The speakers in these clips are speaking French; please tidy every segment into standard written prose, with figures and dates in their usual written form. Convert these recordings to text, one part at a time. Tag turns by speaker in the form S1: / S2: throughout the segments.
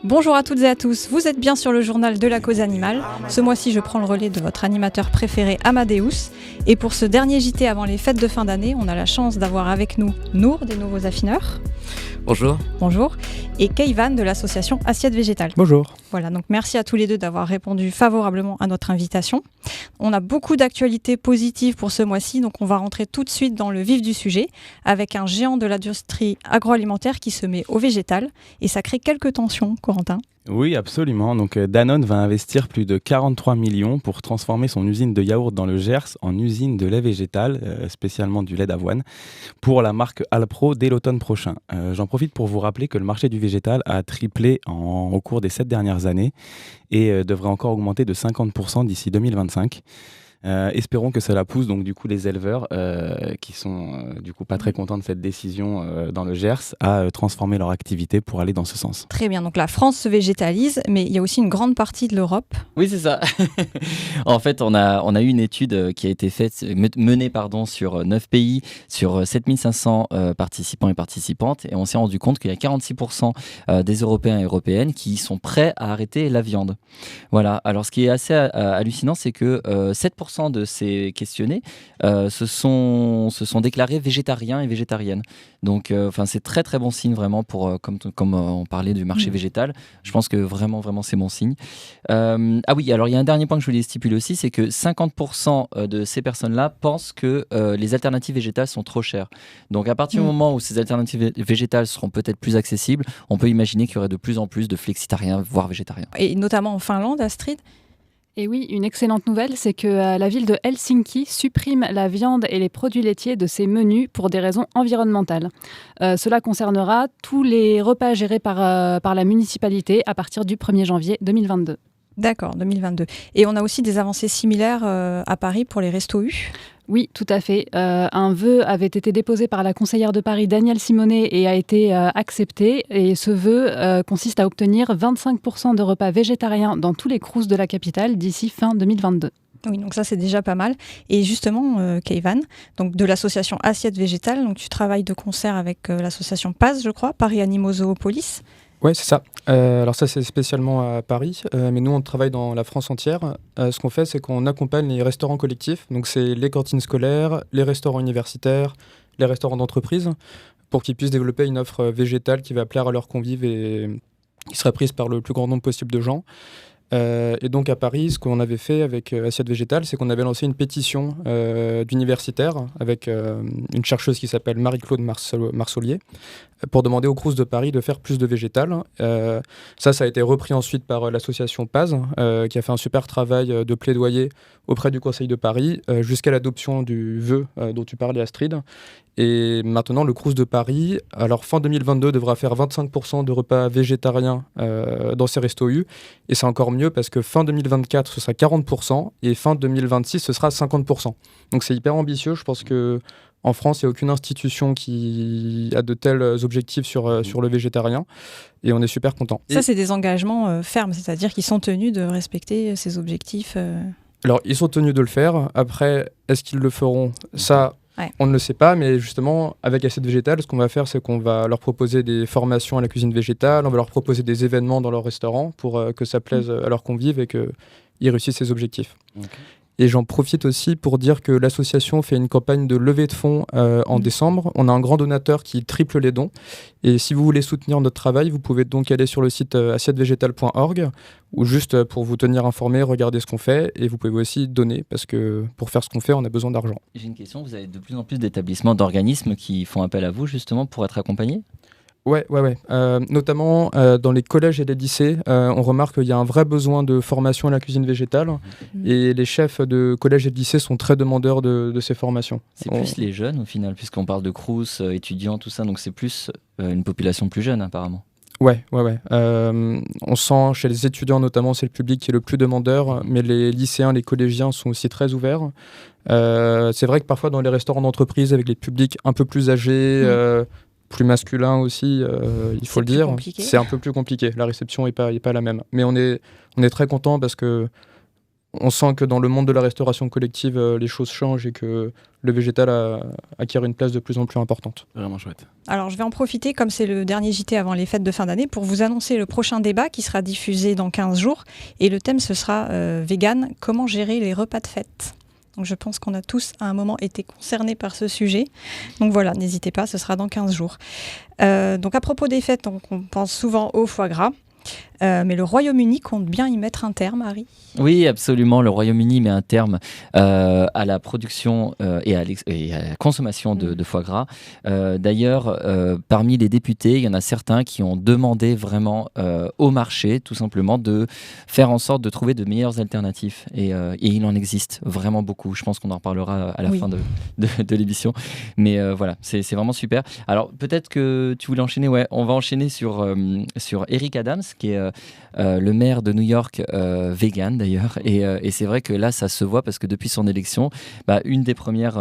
S1: Bonjour à toutes et à tous, vous êtes bien sur le journal de la cause animale. Ce mois-ci, je prends le relais de votre animateur préféré, Amadeus. Et pour ce dernier JT avant les fêtes de fin d'année, on a la chance d'avoir avec nous Nour des Nouveaux Affineurs.
S2: Bonjour.
S1: Bonjour. Et Keivan de l'association Assiette Végétale.
S3: Bonjour.
S1: Voilà, donc merci à tous les deux d'avoir répondu favorablement à notre invitation. On a beaucoup d'actualités positives pour ce mois-ci, donc on va rentrer tout de suite dans le vif du sujet avec un géant de l'industrie agroalimentaire qui se met au végétal et ça crée quelques tensions, Corentin.
S3: Oui, absolument. Donc Danone va investir plus de 43 millions pour transformer son usine de yaourt dans le Gers en usine de lait végétal, spécialement du lait d'avoine, pour la marque Alpro dès l'automne prochain. J'en profite pour vous rappeler que le marché du végétal a triplé au cours des 7 dernières années et devrait encore augmenter de 50% d'ici 2025. Espérons que cela pousse donc du coup les éleveurs qui sont du coup pas très contents de cette décision dans le Gers à transformer leur activité pour aller dans ce sens.
S1: Très bien, donc la France se végétalise, mais il y a aussi une grande partie de l'Europe.
S2: Oui, c'est ça. En fait, on a eu une étude qui a été menée sur 9 pays, sur 7500 participants et participantes, et on s'est rendu compte qu'il y a 46% des Européens et Européennes qui sont prêts à arrêter la viande. Voilà. Alors, ce qui est assez hallucinant, c'est que 7% de ces questionnés se sont déclarés végétariens et végétariennes. Donc, c'est très très bon signe vraiment pour comme on parlait du marché végétal. Je pense que vraiment c'est bon signe. Ah oui, alors il y a un dernier point que je voulais stipuler aussi, c'est que 50% de ces personnes-là pensent que les alternatives végétales sont trop chères. Donc, à partir du moment où ces alternatives végétales seront peut-être plus accessibles, on peut imaginer qu'il y aurait de plus en plus de flexitariens, voire végétariens.
S1: Et notamment en Finlande, Astrid.
S4: Et oui, une excellente nouvelle, c'est que la ville de Helsinki supprime la viande et les produits laitiers de ses menus pour des raisons environnementales. Cela concernera tous les repas gérés par la municipalité à partir du 1er janvier 2022.
S1: D'accord, 2022. Et on a aussi des avancées similaires à Paris pour les restos U.
S4: Oui, tout à fait. Un vœu avait été déposé par la conseillère de Paris, Danielle Simonet, et a été accepté. Et ce vœu consiste à obtenir 25% de repas végétariens dans tous les crous de la capitale d'ici fin 2022.
S1: Oui, donc ça c'est déjà pas mal. Et justement, Keivan, donc de l'association Assiette Végétale, donc tu travailles de concert avec l'association PAZ, je crois, Paris Animaux Zoopolis.
S5: Oui, c'est ça. Alors ça, c'est spécialement à Paris, mais nous, on travaille dans la France entière. Ce qu'on fait, c'est qu'on accompagne les restaurants collectifs, donc c'est les cantines scolaires, les restaurants universitaires, les restaurants d'entreprise, pour qu'ils puissent développer une offre végétale qui va plaire à leurs convives et qui sera prise par le plus grand nombre possible de gens. Et donc à Paris, ce qu'on avait fait avec Assiette Végétale, c'est qu'on avait lancé une pétition d'universitaires avec une chercheuse qui s'appelle Marie-Claude Marsolier pour demander aux Crous de Paris de faire plus de végétal. Ça a été repris ensuite par l'association PAZ qui a fait un super travail de plaidoyer auprès du Conseil de Paris jusqu'à l'adoption du vœu dont tu parlais, Astrid. Et maintenant, le Crous de Paris, alors fin 2022, devra faire 25% de repas végétariens dans ses restos U. Et c'est encore mieux parce que fin 2024, ce sera 40% et fin 2026, ce sera 50%. Donc c'est hyper ambitieux. Je pense qu'en France, il n'y a aucune institution qui a de tels objectifs sur le végétarien. Et on est super contents.
S1: Ça, c'est des engagements fermes, c'est-à-dire qu'ils sont tenus de respecter ces objectifs.
S5: Alors, ils sont tenus de le faire. Après, est-ce qu'ils le feront ? Ça... Ouais. On ne le sait pas, mais justement, avec Assiette Végétale, ce qu'on va faire, c'est qu'on va leur proposer des formations à la cuisine végétale, on va leur proposer des événements dans leur restaurant pour que ça plaise à leurs convives et qu'ils réussissent ces objectifs. Okay. Et j'en profite aussi pour dire que l'association fait une campagne de levée de fonds en décembre. On a un grand donateur qui triple les dons. Et si vous voulez soutenir notre travail, vous pouvez donc aller sur le site assiettevegetale.org ou juste pour vous tenir informé, regarder ce qu'on fait. Et vous pouvez aussi donner parce que pour faire ce qu'on fait, on a besoin d'argent.
S2: J'ai une question. Vous avez de plus en plus d'établissements, d'organismes qui font appel à vous justement pour être accompagnés ?
S5: Ouais. Notamment dans les collèges et les lycées, on remarque qu'il y a un vrai besoin de formation à la cuisine végétale et les chefs de collèges et de lycées sont très demandeurs de ces formations.
S2: C'est plus les jeunes au final, puisqu'on parle de crous, étudiants, tout ça, donc c'est plus une population plus jeune apparemment.
S5: Ouais. On sent chez les étudiants notamment, c'est le public qui est le plus demandeur, mais les lycéens, les collégiens sont aussi très ouverts. C'est vrai que parfois dans les restaurants d'entreprise avec les publics un peu plus âgés, plus masculin aussi, il faut le dire. C'est un peu plus compliqué. La réception n'est pas la même. Mais on est très content parce que on sent que dans le monde de la restauration collective, les choses changent et que le végétal acquiert une place de plus en plus importante.
S3: Vraiment chouette.
S1: Alors, je vais en profiter, comme c'est le dernier JT avant les fêtes de fin d'année, pour vous annoncer le prochain débat qui sera diffusé dans 15 jours. Et le thème, ce sera vegan, comment gérer les repas de fête. Donc, je pense qu'on a tous, à un moment, été concernés par ce sujet. Donc voilà, n'hésitez pas, ce sera dans 15 jours. Donc, à propos des fêtes, on pense souvent au foie gras. Mais le Royaume-Uni compte bien y mettre un terme, Harry.
S2: Oui, absolument. Le Royaume-Uni met un terme à la production et à la consommation de foie gras. D'ailleurs, parmi les députés, il y en a certains qui ont demandé vraiment au marché, tout simplement, de faire en sorte de trouver de meilleures alternatives. Et il en existe vraiment beaucoup. Je pense qu'on en reparlera à la fin de l'émission. Mais voilà, c'est vraiment super. Alors, peut-être que tu voulais enchaîner. Ouais, on va enchaîner sur Eric Adams, qui est le maire de New York, vegan d'ailleurs, et c'est vrai que là ça se voit parce que depuis son élection, une des premières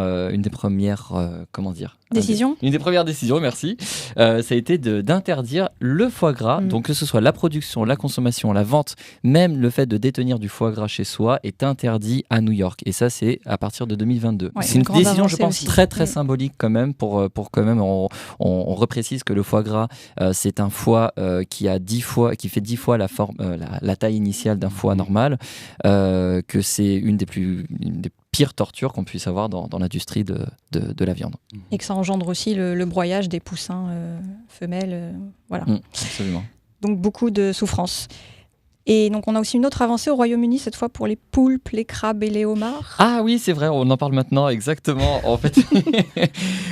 S2: décisions, merci, ça a été d'interdire le foie gras, donc que ce soit la production, la consommation, la vente, même le fait de détenir du foie gras chez soi est interdit à New York, et ça c'est à partir de 2022.
S1: Ouais,
S2: c'est une décision, je pense,
S1: aussi.
S2: très symbolique quand même pour quand même on reprécise que le foie gras c'est un foie qui fait 10 fois la taille initiale d'un foie normal, que c'est une des pires tortures qu'on puisse avoir dans l'industrie de la viande.
S1: Et que ça engendre aussi le broyage des poussins femelles. Voilà.
S2: Absolument.
S1: Donc beaucoup de souffrance. Et donc on a aussi une autre avancée au Royaume-Uni, cette fois pour les poulpes, les crabes et les homards.
S2: Ah oui, c'est vrai, on en parle maintenant, exactement. En fait,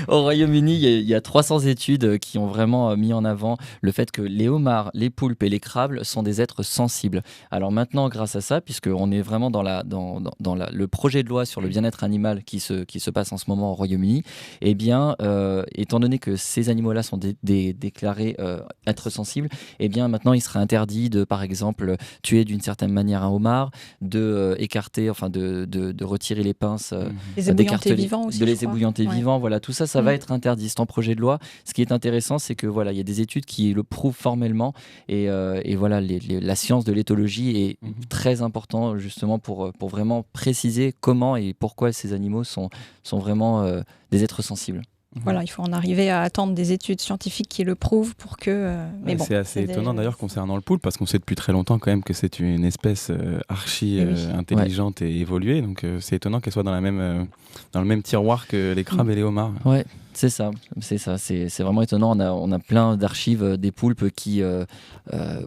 S2: au Royaume-Uni, il y a 300 études qui ont vraiment mis en avant le fait que les homards, les poulpes et les crabes sont des êtres sensibles. Alors maintenant, grâce à ça, puisqu'on est vraiment dans le projet de loi sur le bien-être animal qui se passe en ce moment au Royaume-Uni, eh bien, étant donné que ces animaux-là sont déclarés êtres sensibles, eh bien maintenant, il serait interdit de, par exemple, tuer d'une certaine manière un homard, de écarter, enfin de retirer les pinces,
S1: les ébouillanter vivants aussi,
S2: de les ébouillanter vivants, voilà, tout ça va être interdit, c'est en projet de loi. Ce qui est intéressant, c'est que voilà, il y a des études qui le prouvent formellement, et voilà, la science de l'éthologie est très important justement pour vraiment préciser comment et pourquoi ces animaux sont vraiment des êtres sensibles.
S1: Voilà, il faut en arriver à attendre des études scientifiques qui le prouvent pour que... mais bon,
S3: c'est assez étonnant d'ailleurs concernant le poulpe, parce qu'on sait depuis très longtemps quand même que c'est une espèce archi intelligente et évoluée, donc c'est étonnant qu'elle soit dans le même tiroir que les crabes et les homards.
S2: Ouais. C'est ça, c'est vraiment étonnant. On a plein d'archives des poulpes qui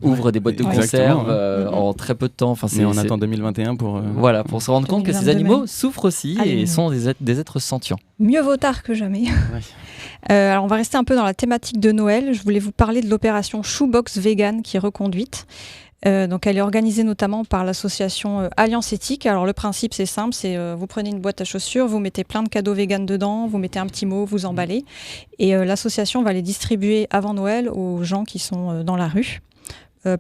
S2: ouvrent des boîtes de conserve en très peu de temps. Enfin,
S3: mais on attend 2021 pour
S2: se rendre compte que ces animaux souffrent aussi et sont des êtres sentients.
S1: Mieux vaut tard que jamais. Alors on va rester un peu dans la thématique de Noël. Je voulais vous parler de l'opération Shoebox Vegan qui est reconduite. Donc elle est organisée notamment par l'association Alliance Éthique. Alors le principe c'est simple, c'est vous prenez une boîte à chaussures, vous mettez plein de cadeaux véganes dedans, vous mettez un petit mot, vous emballez, et l'association va les distribuer avant Noël aux gens qui sont dans la rue.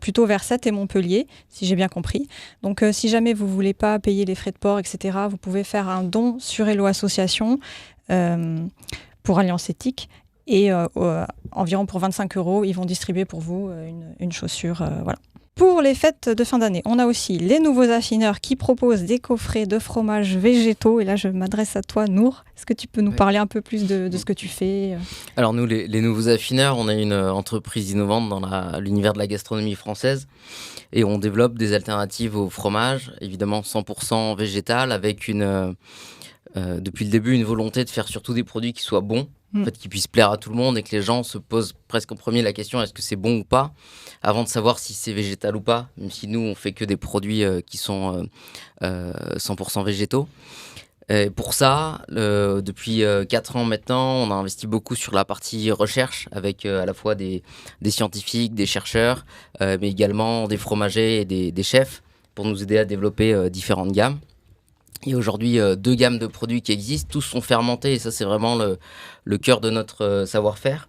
S1: Plutôt vers Sète et Montpellier, si j'ai bien compris. Donc si jamais vous ne voulez pas payer les frais de port, etc., vous pouvez faire un don sur Hello Association pour Alliance Éthique. Et environ pour 25 €, ils vont distribuer pour vous une chaussure. Voilà. Pour les fêtes de fin d'année, on a aussi les nouveaux affineurs qui proposent des coffrets de fromages végétaux. Et là, je m'adresse à toi, Nour. Est-ce que tu peux nous parler un peu plus de ce que tu fais ?
S6: Alors nous, les nouveaux affineurs, on a une entreprise innovante dans l'univers de la gastronomie française. Et on développe des alternatives au fromage, évidemment 100% végétal, avec depuis le début une volonté de faire surtout des produits qui soient bons. En fait, qui puissent plaire à tout le monde et que les gens se posent presque en premier la question est-ce que c'est bon ou pas, avant de savoir si c'est végétal ou pas, même si nous on fait que des produits qui sont 100% végétaux. Et pour ça, depuis 4 ans maintenant, on a investi beaucoup sur la partie recherche avec à la fois des scientifiques, des chercheurs, mais également des fromagers et des chefs pour nous aider à développer différentes gammes. Il y a aujourd'hui 2 gammes de produits qui existent, tous sont fermentés et ça c'est vraiment le cœur de notre savoir-faire.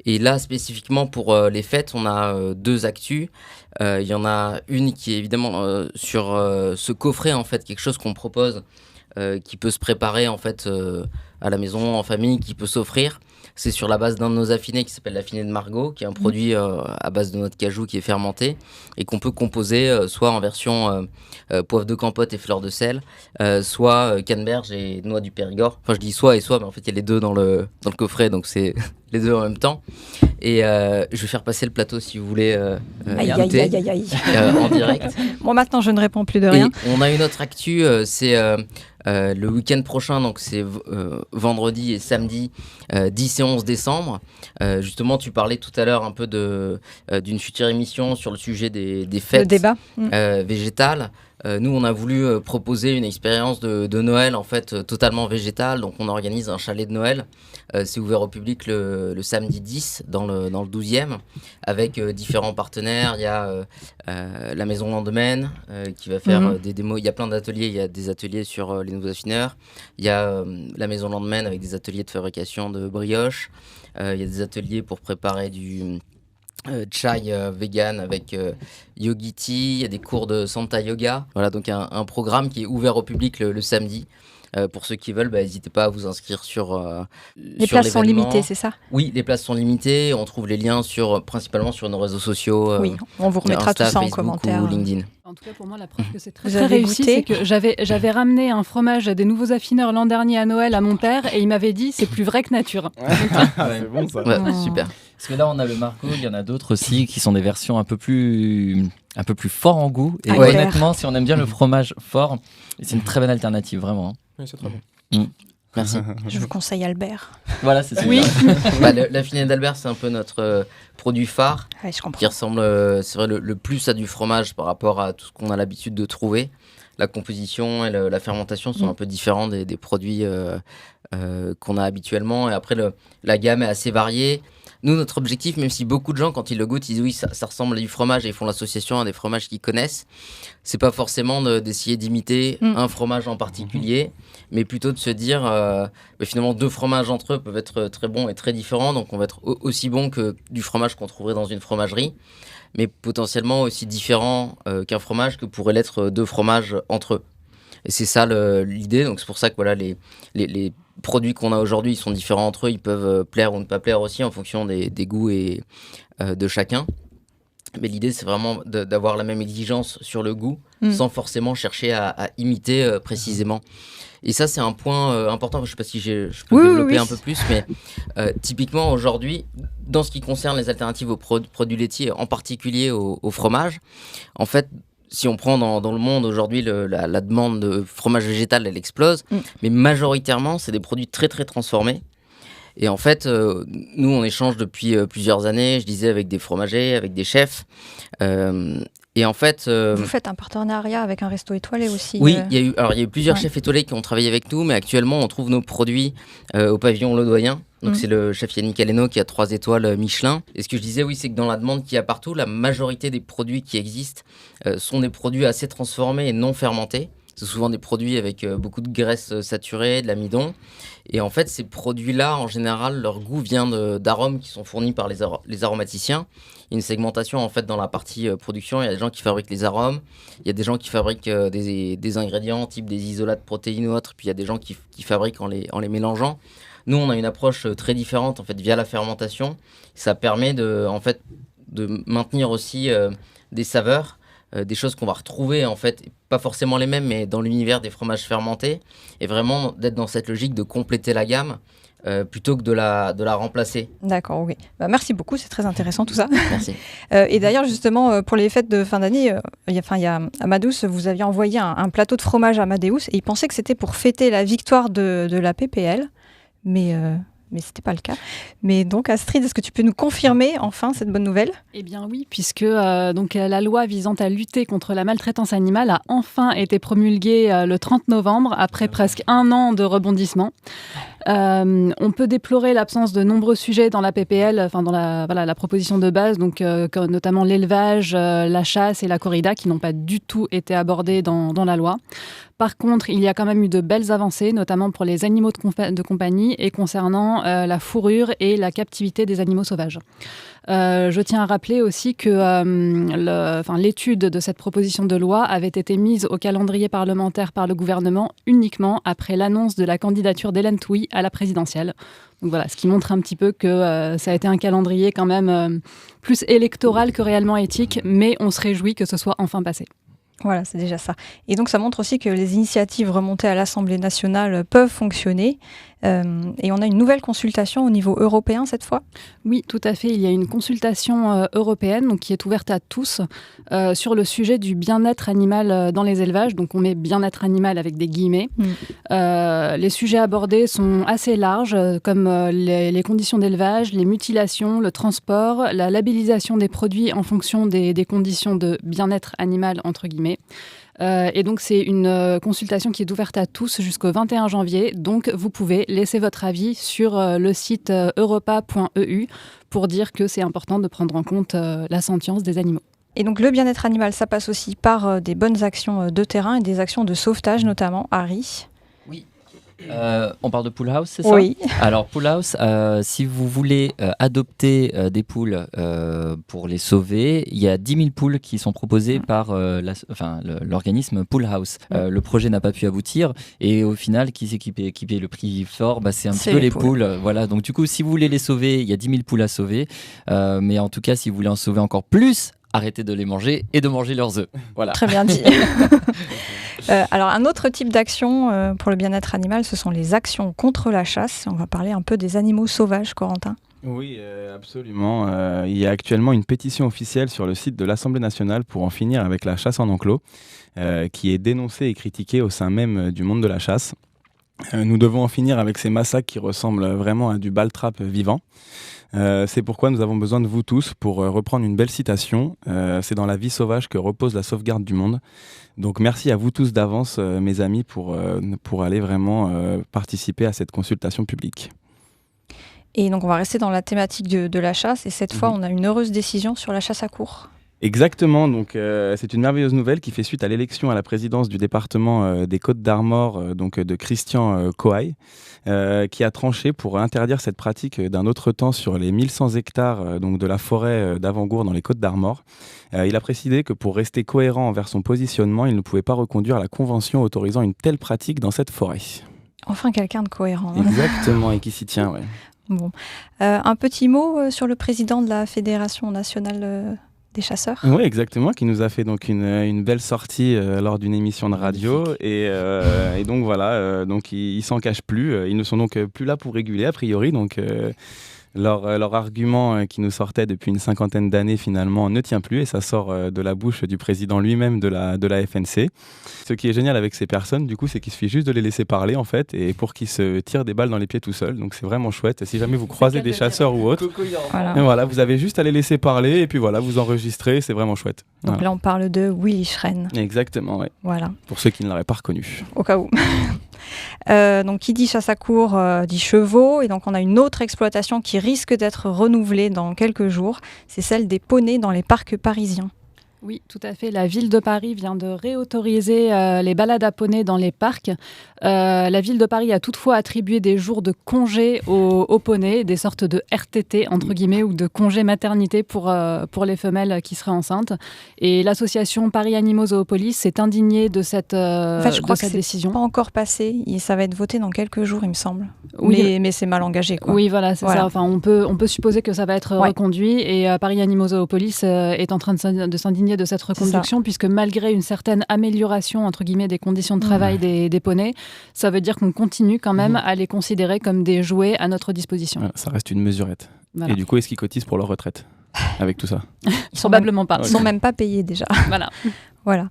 S6: Et là spécifiquement pour les fêtes, on a 2 actus. Il y en a une qui est évidemment sur ce coffret en fait, quelque chose qu'on propose qui peut se préparer en fait à la maison, en famille, qui peut s'offrir. C'est sur la base d'un de nos affinés qui s'appelle l'affiné de Margaux, qui est un produit à base de noix de cajou qui est fermenté et qu'on peut composer soit en version poivre de campote et fleur de sel, soit canneberge et noix du Périgord. Enfin, je dis soit et soit, mais en fait, il y a les deux dans le coffret, donc c'est les deux en même temps. Et je vais faire passer le plateau si vous voulez goûter en direct.
S1: Bon, maintenant, je ne réponds plus de rien.
S6: Et on a une autre actu, c'est le week-end prochain, donc c'est vendredi et samedi 10 et 11 décembre. Justement, tu parlais tout à l'heure un peu d'une future émission sur le sujet des fêtes
S1: le débat.
S6: végétales. Nous, on a voulu proposer une expérience de Noël en fait totalement végétale. Donc, on organise un chalet de Noël. C'est ouvert au public le samedi 10 dans le 12e avec différents partenaires. Il y a la Maison Landemaine qui va faire des démos. Il y a plein d'ateliers. Il y a des ateliers sur les nouveaux affineurs. Il y a la Maison Landemaine avec des ateliers de fabrication de brioches. Il y a des ateliers pour préparer du chai vegan avec Yogiti, il y a des cours de Santa Yoga. Voilà, donc un programme qui est ouvert au public le samedi. Pour ceux qui veulent, n'hésitez pas à vous inscrire sur
S1: les places sont limitées, c'est ça?
S6: Oui, les places sont limitées. On trouve les liens principalement sur nos réseaux sociaux.
S1: Oui, on vous remettra
S6: Insta,
S1: tout ça en
S6: Facebook
S1: commentaire.
S6: ou LinkedIn.
S4: En tout cas, pour moi, la preuve que c'est très,
S1: Vous
S4: très
S1: avez
S4: réussi,
S1: goûté
S4: c'est que j'avais ramené un fromage des nouveaux affineurs l'an dernier à Noël à mon père et il m'avait dit c'est plus vrai que nature.
S3: C'est bon ça.
S6: Ouais,
S1: Oh.
S6: super.
S2: Parce que là, on a le Margaux, il y en a d'autres aussi qui sont des versions un peu plus forts en goût. Et
S1: Ouais.
S2: honnêtement, si on aime bien le fromage fort, c'est une très bonne alternative, vraiment.
S5: Oui, c'est très bon.
S6: Merci.
S1: Je vous conseille Albert.
S2: Voilà, c'est ça.
S1: Oui.
S6: L'affiné d'Albert, c'est un peu notre produit phare.
S1: Ouais, je comprends.
S6: Qui ressemble, c'est vrai, le plus à du fromage par rapport à tout ce qu'on a l'habitude de trouver. La composition et la fermentation sont un peu différents des produits qu'on a habituellement. Et après, la gamme est assez variée. Nous, notre objectif, même si beaucoup de gens, quand ils le goûtent, ils disent oui, ça ressemble à du fromage et ils font l'association à des fromages qu'ils connaissent, c'est pas forcément d'essayer d'imiter un fromage en particulier, mais plutôt de se dire finalement deux fromages entre eux peuvent être très bons et très différents, donc on va être aussi bon que du fromage qu'on trouverait dans une fromagerie, mais potentiellement aussi différent qu'un fromage que pourraient l'être deux fromages entre eux. Et c'est ça l'idée, donc c'est pour ça que voilà, les produits qu'on a aujourd'hui, ils sont différents entre eux, ils peuvent plaire ou ne pas plaire aussi en fonction des goûts et de chacun. Mais l'idée, c'est vraiment d'avoir la même exigence sur le goût sans forcément chercher à imiter précisément. Et ça, c'est un point important. Je ne sais pas si je peux développer un peu plus, mais typiquement aujourd'hui, dans ce qui concerne les alternatives aux produits laitiers, en particulier au fromage, en fait, si on prend dans le monde aujourd'hui, la demande de fromage végétal, elle explose. Mais majoritairement, c'est des produits très, très transformés. Et en fait, nous, on échange depuis plusieurs années, je disais, avec des fromagers, avec des chefs. Et en fait...
S1: Vous faites un partenariat avec un resto étoilé aussi.
S6: Oui, il y a eu plusieurs chefs étoilés qui ont travaillé avec nous, mais actuellement, on trouve nos produits au pavillon Laudoyen. Donc, c'est le chef Yannick Aleno qui a 3 étoiles Michelin. Et ce que je disais, oui, c'est que dans la demande qu'il y a partout, la majorité des produits qui existent sont des produits assez transformés et non fermentés. C'est souvent des produits avec beaucoup de graisse saturée, de l'amidon. Et en fait, ces produits-là, en général, leur goût vient d'arômes qui sont fournis par les aromaticiens. Il y a une segmentation en fait dans la partie production. Il y a des gens qui fabriquent les arômes. Il y a des gens qui fabriquent des ingrédients type des isolats de protéines ou autres. Puis il y a des gens qui fabriquent en les mélangeant. Nous, on a une approche très différente en fait via la fermentation. Ça permet de maintenir aussi des saveurs. Des choses qu'on va retrouver en fait, pas forcément les mêmes, mais dans l'univers des fromages fermentés, et vraiment d'être dans cette logique de compléter la gamme plutôt que de la remplacer.
S1: D'accord, oui. Merci beaucoup, c'est très intéressant tout ça.
S6: Merci.
S1: Et d'ailleurs, justement, pour les fêtes de fin d'année, il y a Amadeus, vous aviez envoyé un plateau de fromage à Amadeus, et il pensait que c'était pour fêter la victoire de la PPL, mais ce n'était pas le cas. Mais donc, Astrid, est-ce que tu peux nous confirmer enfin cette bonne nouvelle ?
S4: Eh bien oui, puisque donc, la loi visant à lutter contre la maltraitance animale a enfin été promulguée le 30 novembre, après presque 1 an de rebondissement. On peut déplorer l'absence de nombreux sujets dans la PPL, enfin dans la proposition de base, donc notamment l'élevage, la chasse et la corrida, qui n'ont pas du tout été abordés dans la loi. Par contre, il y a quand même eu de belles avancées, notamment pour les animaux de compagnie et concernant la fourrure et la captivité des animaux sauvages. Je tiens à rappeler aussi que l'étude de cette proposition de loi avait été mise au calendrier parlementaire par le gouvernement uniquement après l'annonce de la candidature d'Hélène Touy à la présidentielle. Donc voilà, ce qui montre un petit peu que ça a été un calendrier quand même plus électoral que réellement éthique, mais on se réjouit que ce soit enfin passé.
S1: Voilà, c'est déjà ça. Et donc ça montre aussi que les initiatives remontées à l'Assemblée nationale peuvent fonctionner. Et on a une nouvelle consultation au niveau européen cette fois ?
S4: Oui, tout à fait. Il y a une consultation européenne donc, qui est ouverte à tous sur le sujet du bien-être animal dans les élevages. Donc on met bien-être animal avec des guillemets. Les sujets abordés sont assez larges, comme les conditions d'élevage, les mutilations, le transport, la labellisation des produits en fonction des conditions de bien-être animal, entre guillemets. Et donc, c'est une consultation qui est ouverte à tous jusqu'au 21 janvier. Donc, vous pouvez laisser votre avis sur le site europa.eu pour dire que c'est important de prendre en compte la sentience des animaux.
S1: Et donc, le bien-être animal, ça passe aussi par des bonnes actions de terrain et des actions de sauvetage, notamment, Harry.
S2: Oui. On parle de Pool House, c'est ça ?
S1: Oui.
S2: Alors, Pool House, si vous voulez adopter des poules pour les sauver, il y a 10 000 poules qui sont proposées par l'organisme Pool House. Le projet n'a pas pu aboutir et au final, qui c'est qui paye le prix fort ? C'est un petit peu les poules. Voilà. Donc, du coup, si vous voulez les sauver, il y a 10 000 poules à sauver. Mais en tout cas, si vous voulez en sauver encore plus, arrêtez de les manger et de manger leurs œufs. Voilà.
S1: Très bien dit. Alors, un autre type d'action pour le bien-être animal, ce sont les actions contre la chasse. On va parler un peu des animaux sauvages, Corentin.
S3: Oui, absolument. Il y a actuellement une pétition officielle sur le site de l'Assemblée nationale pour en finir avec la chasse en enclos, qui est dénoncée et critiquée au sein même du monde de la chasse. Nous devons en finir avec ces massacres qui ressemblent vraiment à du baltrap vivant. C'est pourquoi nous avons besoin de vous tous pour reprendre une belle citation. C'est dans la vie sauvage que repose la sauvegarde du monde. Donc merci à vous tous d'avance, mes amis, pour aller vraiment participer à cette consultation publique.
S1: Et donc on va rester dans la thématique de la chasse. Et cette fois, on a une heureuse décision sur la chasse à courre.
S3: Exactement, donc c'est une merveilleuse nouvelle qui fait suite à l'élection à la présidence du département des Côtes-d'Armor, donc de Christian Coaille, qui a tranché pour interdire cette pratique d'un autre temps sur les 1100 hectares donc de la forêt d'Avangour dans les Côtes-d'Armor. Il a précisé que pour rester cohérent envers son positionnement, il ne pouvait pas reconduire la convention autorisant une telle pratique dans cette forêt.
S1: Enfin quelqu'un de cohérent.
S3: Exactement, et qui s'y tient, ouais.
S1: Bon. Un petit mot sur le président de la Fédération nationale des chasseurs.
S3: Oui, exactement, qui nous a fait donc une belle sortie lors d'une émission de radio. Et donc voilà, donc ils s'en cachent plus. Ils ne sont donc plus là pour réguler, a priori. Donc leur argument qui nous sortait depuis une cinquantaine d'années, finalement, ne tient plus. Et ça sort de la bouche du président lui-même de la FNC. Ce qui est génial avec ces personnes, du coup, c'est qu'il suffit juste de les laisser parler, en fait, et pour qu'ils se tirent des balles dans les pieds tout seuls. Donc c'est vraiment chouette. Si jamais vous croisez des chasseurs ou autres, voilà, vous avez juste à les laisser parler, et puis voilà, vous enregistrez, c'est vraiment chouette.
S1: Donc
S3: voilà.
S1: Là, on parle de Willy Schren.
S3: Exactement, oui.
S1: Voilà.
S3: Pour ceux qui ne l'auraient pas reconnu.
S1: Au cas où. Donc, qui dit chasse à courre dit chevaux. Et donc, on a une autre exploitation qui risque d'être renouvelée dans quelques jours. C'est celle des poneys dans les parcs parisiens.
S4: Oui, tout à fait. La ville de Paris vient de réautoriser les balades à poney dans les parcs. La ville de Paris a toutefois attribué des jours de congé aux poneys, des sortes de RTT, entre guillemets, ou de congé maternité pour les femelles qui seraient enceintes. Et l'association Paris Animaux Zoopolis s'est indignée de cette décision.
S1: Pas encore passé. Ça va être voté dans quelques jours, il me semble.
S4: Oui.
S1: Mais c'est mal engagé, quoi.
S4: Oui, voilà, c'est ça. Enfin, on peut supposer que ça va être reconduit. Et Paris Animaux Zoopolis est en train de s'indigner de cette reconduction, puisque malgré une certaine amélioration, entre guillemets, des conditions de travail des poneys, ça veut dire qu'on continue quand même à les considérer comme des jouets à notre disposition.
S3: Voilà, ça reste une mesurette. Voilà. Et du coup, est-ce qu'ils cotisent pour leur retraite avec tout ça?
S4: Probablement pas.
S1: Ils ne sont même pas payés déjà.
S4: Voilà.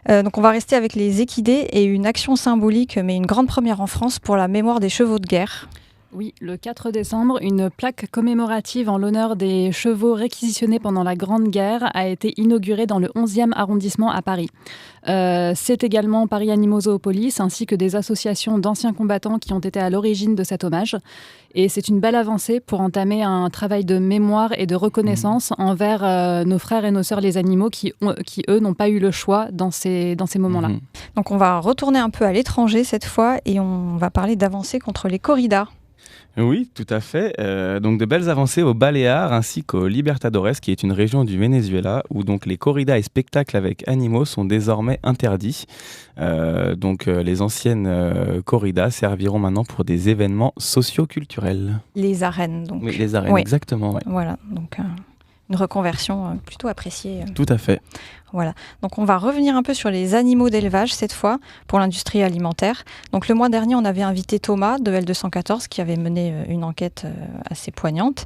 S1: Donc on va rester avec les équidés et une action symbolique, mais une grande première en France pour la mémoire des chevaux de guerre.
S4: Oui, le 4 décembre, une plaque commémorative en l'honneur des chevaux réquisitionnés pendant la Grande Guerre a été inaugurée dans le 11e arrondissement à Paris. C'est également Paris Animaux Zoopolis ainsi que des associations d'anciens combattants qui ont été à l'origine de cet hommage. Et c'est une belle avancée pour entamer un travail de mémoire et de reconnaissance envers nos frères et nos sœurs les animaux qui eux, n'ont pas eu le choix dans ces moments-là.
S1: Donc on va retourner un peu à l'étranger cette fois et on va parler d'avancées contre les corridas.
S3: Oui, tout à fait. Donc de belles avancées aux Baléares ainsi qu'au Libertadores, qui est une région du Venezuela, où donc les corridas et spectacles avec animaux sont désormais interdits. Les anciennes corridas serviront maintenant pour des événements socio-culturels.
S1: Les arènes, donc.
S3: Oui, les arènes,
S1: Oui.
S3: exactement. Ouais.
S1: Voilà, donc une reconversion plutôt appréciée.
S3: Tout à fait.
S1: Voilà. Donc on va revenir un peu sur les animaux d'élevage cette fois pour l'industrie alimentaire. Donc le mois dernier, on avait invité Thomas de L214 qui avait mené une enquête assez poignante.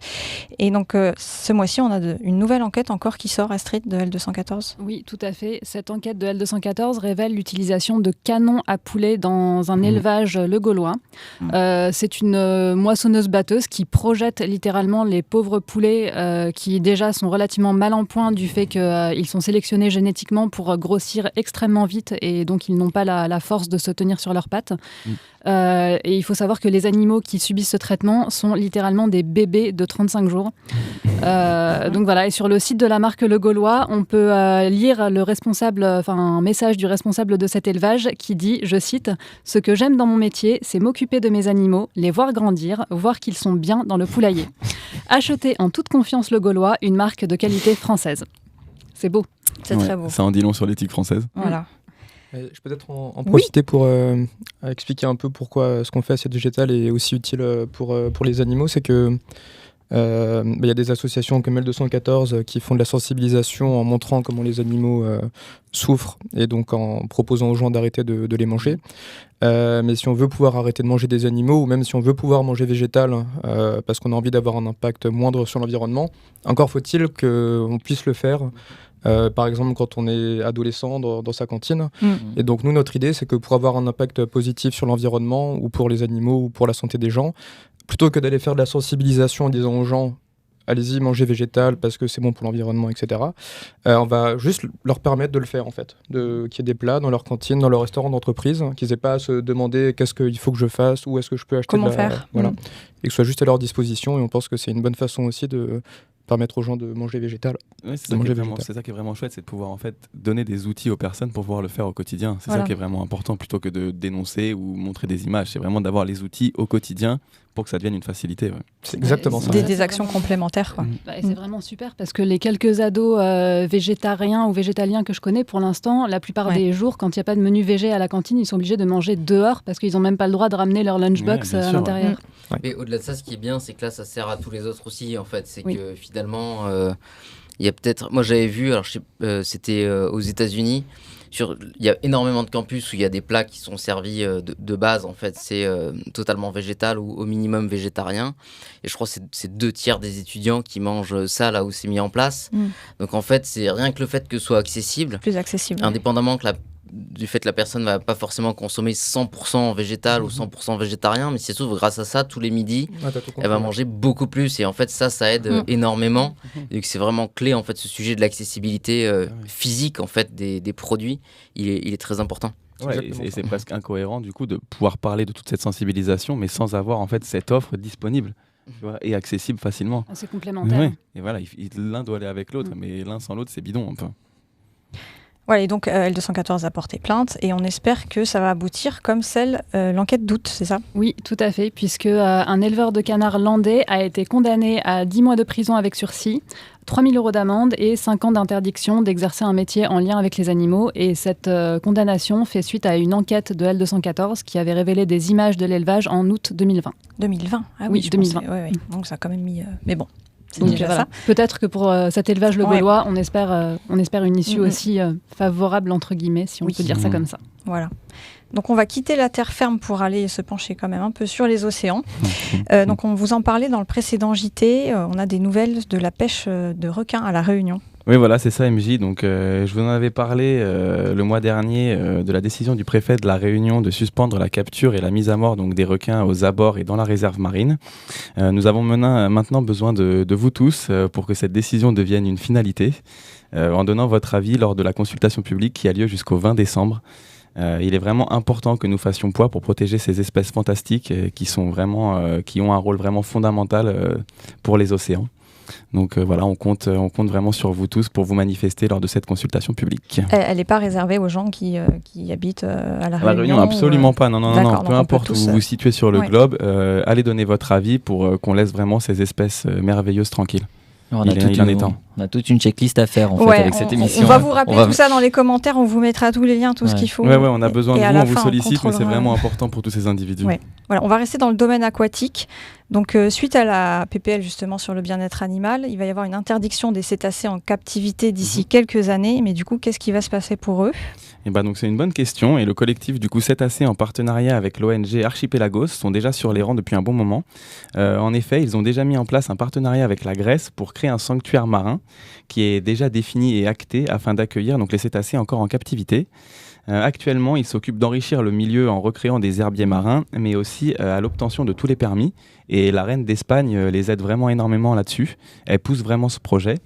S1: Et donc ce mois-ci, on a une nouvelle enquête encore qui sort, Astrid, de L214.
S4: Oui, tout à fait. Cette enquête de L214 révèle l'utilisation de canons à poulet dans un élevage le Gaulois. C'est une moissonneuse-batteuse qui projette littéralement les pauvres poulets qui déjà sont relativement mal en point du fait qu'ils sont sélectionnés génétiquement pour grossir extrêmement vite et donc ils n'ont pas la force de se tenir sur leurs pattes. Et il faut savoir que les animaux qui subissent ce traitement sont littéralement des bébés de 35 jours. Donc voilà, et sur le site de la marque Le Gaulois, on peut lire un message du responsable de cet élevage qui dit, je cite, « Ce que j'aime dans mon métier, c'est m'occuper de mes animaux, les voir grandir, voir qu'ils sont bien dans le poulailler. Achetez en toute confiance Le Gaulois, une marque de qualité française. » C'est beau.
S1: C'est très beau.
S3: Ça en dit long sur l'éthique française.
S1: Voilà.
S5: Je peux peut-être en profiter pour expliquer un peu pourquoi ce qu'on fait à Assiette Végétale est aussi utile pour les animaux. C'est que y a des associations comme L214 qui font de la sensibilisation en montrant comment les animaux souffrent et donc en proposant aux gens d'arrêter de les manger. Mais si on veut pouvoir arrêter de manger des animaux ou même si on veut pouvoir manger végétal parce qu'on a envie d'avoir un impact moindre sur l'environnement, encore faut-il qu'on puisse le faire. Par exemple, quand on est adolescent dans sa cantine. Et donc, nous, notre idée, c'est que pour avoir un impact positif sur l'environnement ou pour les animaux ou pour la santé des gens, plutôt que d'aller faire de la sensibilisation en disant aux gens « allez-y, mangez végétal parce que c'est bon pour l'environnement, etc. », on va juste leur permettre de le faire, en fait. Qu'il y ait des plats dans leur cantine, dans leur restaurant d'entreprise, qu'ils n'aient pas à se demander qu'est-ce qu'il faut que je fasse, où est-ce que je peux acheter
S1: Comment faire.
S3: Voilà.
S5: Et que ce soit juste à leur disposition. Et on pense que c'est une bonne façon aussi de permettre aux gens de manger végétal.
S3: Ouais, c'est ça qui est vraiment chouette, c'est de pouvoir en fait donner des outils aux personnes pour pouvoir le faire au quotidien. C'est ça qui est vraiment important plutôt que de dénoncer ou montrer des images. C'est vraiment d'avoir les outils au quotidien pour que ça devienne une facilité. Ouais.
S5: C'est exactement ça.
S1: Des actions complémentaires, quoi.
S4: Et c'est vraiment super parce que les quelques ados végétariens ou végétaliens que je connais pour l'instant, la plupart des jours, quand il n'y a pas de menu végé à la cantine, ils sont obligés de manger dehors parce qu'ils n'ont même pas le droit de ramener leur lunchbox à l'intérieur.
S6: Mais au-delà de ça, ce qui est bien, c'est que là, ça sert à tous les autres aussi, en fait. C'est que finalement, il y a peut-être... Moi, j'avais vu, alors c'était aux États-Unis, il y a énormément de campus où il y a des plats qui sont servis de base, en fait. C'est totalement végétal ou au minimum végétarien. Et je crois que c'est 2/3 des étudiants qui mangent ça, là où c'est mis en place. Donc, en fait, c'est rien que le fait que ce soit accessible.
S1: Plus accessible.
S6: Indépendamment du fait que la personne ne va pas forcément consommer 100% végétal ou 100% végétarien, mais c'est surtout grâce à ça, tous les midis, elle va manger beaucoup plus. Et en fait, ça aide énormément. Et que c'est vraiment clé, en fait, ce sujet de l'accessibilité physique, en fait, des produits, il est très important.
S3: Ouais, et c'est presque incohérent, du coup, de pouvoir parler de toute cette sensibilisation, mais sans avoir, en fait, cette offre disponible. Tu vois, et accessible facilement.
S4: C'est complémentaire.
S3: Ouais. Et voilà, l'un doit aller avec l'autre, mais l'un sans l'autre, c'est bidon un peu.
S1: Ouais, et donc L214 a porté plainte et on espère que ça va aboutir comme l'enquête d'août, c'est ça ?
S4: Oui, tout à fait, puisque un éleveur de canards landais a été condamné à 10 mois de prison avec sursis, 3 000 € d'amende et 5 ans d'interdiction d'exercer un métier en lien avec les animaux. Et cette condamnation fait suite à une enquête de L214 qui avait révélé des images de l'élevage en août 2020.
S1: 2020 ? Ah
S4: oui, 2020.
S1: Ouais. Donc ça a quand même mis... Mais bon.
S4: Donc, voilà. Peut-être que pour cet élevage le Gaulois, on espère une issue aussi favorable, entre guillemets, si on peut dire ça comme ça.
S1: Voilà. Donc on va quitter la terre ferme pour aller se pencher quand même un peu sur les océans. Donc on vous en parlait dans le précédent JT, on a des nouvelles de la pêche de requins à La Réunion.
S3: Oui, voilà, c'est ça, MJ. Donc, je vous en avais parlé le mois dernier de la décision du préfet de La Réunion de suspendre la capture et la mise à mort donc, des requins aux abords et dans la réserve marine. Nous avons maintenant besoin de vous tous pour que cette décision devienne une finalité, en donnant votre avis lors de la consultation publique qui a lieu jusqu'au 20 décembre. Il est vraiment important que nous fassions poids pour protéger ces espèces fantastiques qui ont un rôle vraiment fondamental pour les océans. Donc voilà, on compte vraiment sur vous tous pour vous manifester lors de cette consultation publique.
S1: Elle n'est pas réservée aux gens qui habitent à La
S3: À La Réunion, absolument pas. Non.
S1: D'accord,
S3: Peu
S1: donc on
S3: importe
S1: peut
S3: où
S1: tous,
S3: vous vous situez sur le
S1: ouais.
S3: globe, allez donner votre avis pour qu'on laisse vraiment ces espèces merveilleuses tranquilles.
S2: On a toute une checklist à faire en fait
S1: Ouais,
S2: avec cette émission.
S1: On va vous rappeler tout ça dans les commentaires, on vous mettra tous les liens, tout ce qu'il faut.
S3: Ouais, on a besoin de
S1: Et
S3: vous,
S1: à
S3: on
S1: la
S3: vous
S1: fin,
S3: sollicite, mais c'est
S1: contrôlera.
S3: vraiment important pour tous ces individus.
S1: Ouais. Voilà, on va rester dans le domaine aquatique. Donc, suite à la PPL justement sur le bien-être animal, il va y avoir une interdiction des cétacés en captivité d'ici quelques années. Mais du coup, qu'est-ce qui va se passer pour eux ?
S3: Et donc c'est une bonne question. Et le collectif du coup Cétacés en partenariat avec l'ONG Archipelagos sont déjà sur les rangs depuis un bon moment. En effet, ils ont déjà mis en place un partenariat avec la Grèce pour créer un sanctuaire marin qui est déjà défini et acté afin d'accueillir donc les cétacés encore en captivité. Actuellement, ils s'occupent d'enrichir le milieu en recréant des herbiers marins, mais aussi à l'obtention de tous les permis. Et la reine d'Espagne les aide vraiment énormément là-dessus. Elle pousse vraiment ce projet.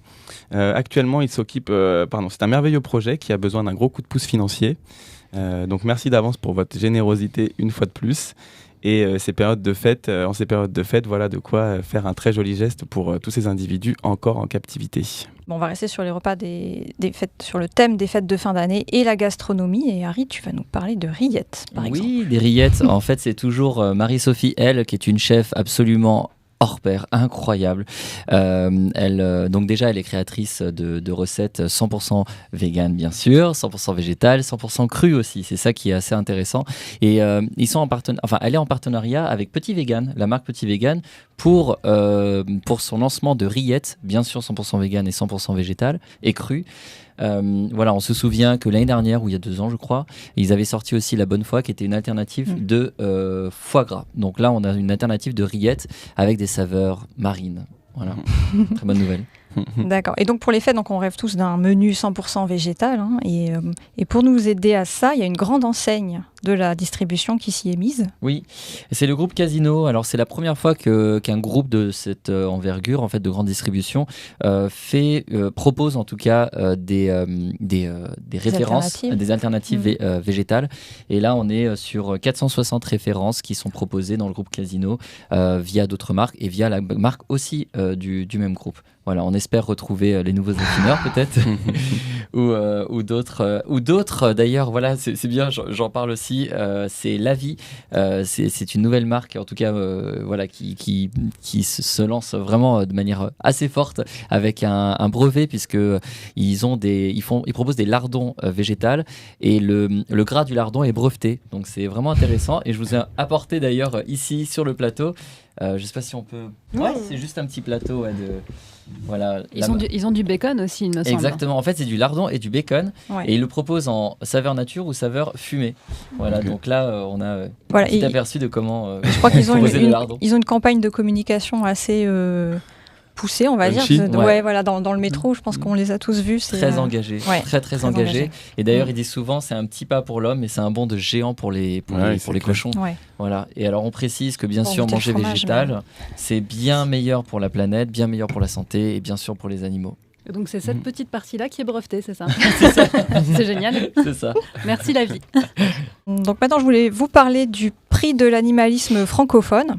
S3: Actuellement, ils s'occupent... c'est un merveilleux projet qui a besoin d'un gros coup de pouce financier. Donc merci d'avance pour votre générosité une fois de plus. Et en ces périodes de fête, voilà de quoi faire un très joli geste pour tous ces individus encore en captivité.
S1: Bon, on va rester sur les repas des fêtes, sur le thème des fêtes de fin d'année et la gastronomie. Et Harry, tu vas nous parler de rillettes, par exemple.
S2: Oui, des rillettes. En fait, c'est toujours Marie-Sophie, elle, qui est une chef absolument hors pair, incroyable. Donc déjà, elle est créatrice de recettes 100% véganes, bien sûr, 100% végétales, 100% crues aussi. C'est ça qui est assez intéressant. Et elle est en partenariat avec Petit Vegan, la marque Petit Vegan, pour son lancement de rillettes, bien sûr 100% véganes et 100% végétales et crues. On se souvient que l'année dernière, ou il y a 2 ans je crois, ils avaient sorti aussi la Bonne Foi qui était une alternative de foie gras. Donc là on a une alternative de rillettes avec des saveurs marines. Voilà, très bonne nouvelle.
S1: D'accord. Et donc pour les fêtes, on rêve tous d'un menu 100% végétal. Et pour nous aider à ça, il y a une grande enseigne de la distribution qui s'y est mise.
S2: Oui, c'est le groupe Casino. Alors c'est la première fois qu'un groupe de cette envergure, en fait, de grande distribution, propose en tout cas des références, des alternatives végétales. Et là, on est sur 460 références qui sont proposées dans le groupe Casino via d'autres marques et via la marque aussi du même groupe. Voilà, on espère retrouver les nouveaux affineurs peut-être ou d'autres d'ailleurs. Voilà, c'est bien, j'en parle aussi. C'est La Vie, c'est une nouvelle marque en tout cas, qui se lance vraiment de manière assez forte avec un brevet puisque ils proposent des lardons végétales et le gras du lardon est breveté. Donc c'est vraiment intéressant et je vous ai apporté d'ailleurs ici sur le plateau. Je sais pas si on peut. Ouais, c'est juste un petit plateau Voilà,
S4: ils ont du bacon aussi, il me semble.
S2: Exactement, en fait c'est du lardon et du bacon et ils le proposent en saveur nature ou saveur fumée. Voilà, donc là on a un petit aperçu de comment
S1: je crois qu'ils ont
S2: ils
S1: ont une campagne de communication assez poussée, on va dire. Dans le métro, je pense qu'on les a tous vus. C'est
S2: très engagé, très engagé. Et d'ailleurs ils disent souvent c'est un petit pas pour l'homme mais c'est un bond de géant pour les cochons. Ouais. Voilà. Et alors on précise que bien sûr manger végétal, c'est bien meilleur pour la planète, bien meilleur pour la santé et bien sûr pour les animaux.
S4: Donc c'est cette petite partie-là qui est brevetée, c'est ça?
S2: C'est ça.
S4: C'est génial.
S2: C'est ça.
S4: Merci La Vie.
S1: Donc maintenant je voulais vous parler du prix de l'animalisme francophone.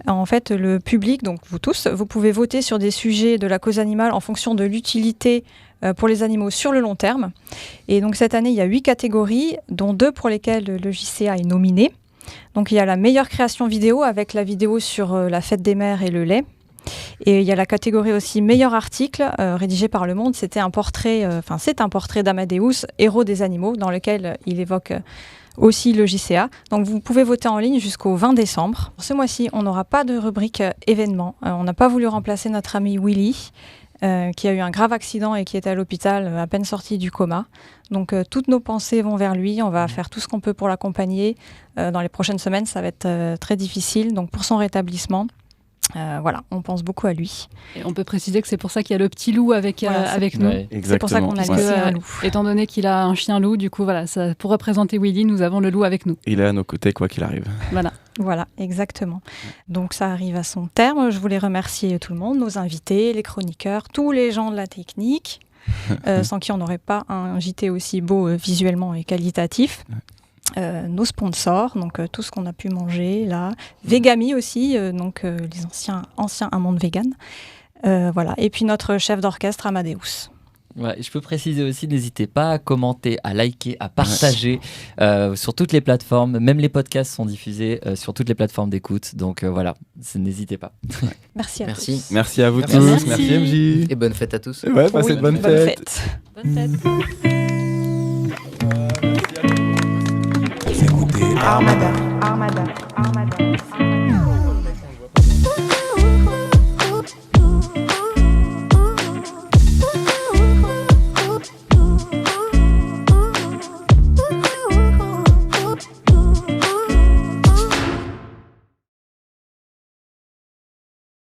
S1: En fait, le public, donc vous tous, vous pouvez voter sur des sujets de la cause animale en fonction de l'utilité pour les animaux sur le long terme. Et donc cette année, il y a 8 catégories, dont 2 pour lesquelles le JCA est nominé. Donc il y a la meilleure création vidéo avec la vidéo sur la fête des mères et le lait. Et il y a la catégorie aussi meilleur article rédigé par Le Monde. C'est un portrait d'Amadeus, héros des animaux, dans lequel il évoque aussi le JCA. Donc vous pouvez voter en ligne jusqu'au 20 décembre. Pour ce mois-ci, on n'aura pas de rubrique événements. On n'a pas voulu remplacer notre ami Willy, qui a eu un grave accident et qui est à l'hôpital à peine sorti du coma. Donc toutes nos pensées vont vers lui. On va faire tout ce qu'on peut pour l'accompagner. Dans les prochaines semaines, ça va être très difficile. Donc pour son rétablissement, on pense beaucoup à lui.
S4: Et on peut préciser que c'est pour ça qu'il y a le petit loup avec nous.
S2: Ouais,
S1: c'est pour ça qu'on a laissé un loup.
S4: Étant donné qu'il a un chien loup, du coup, pour représenter Willy, nous avons le loup avec nous.
S3: Il est à nos côtés, quoi qu'il arrive.
S1: Voilà, exactement. Donc ça arrive à son terme. Je voulais remercier tout le monde, nos invités, les chroniqueurs, tous les gens de la technique, sans qui on n'aurait pas un JT aussi beau visuellement et qualitatif. Nos sponsors, donc tout ce qu'on a pu manger là, Vegami aussi, les anciens Un Monde Vegan. Voilà. Et puis notre chef d'orchestre Amadeus.
S2: Ouais, je peux préciser aussi, n'hésitez pas à commenter, à liker, à partager sur toutes les plateformes. Même les podcasts sont diffusés sur toutes les plateformes d'écoute. Donc voilà, n'hésitez pas.
S1: Merci à
S6: Merci.
S1: tous.
S3: Merci à vous
S5: Merci.
S3: tous. Merci MJ.
S6: Et bonne fête à tous.
S3: Ouais, passez
S1: Oui,
S3: de bonnes
S1: bonne
S3: fêtes.
S1: fête.
S4: Bonne fête.
S7: Écoutez
S8: Armada.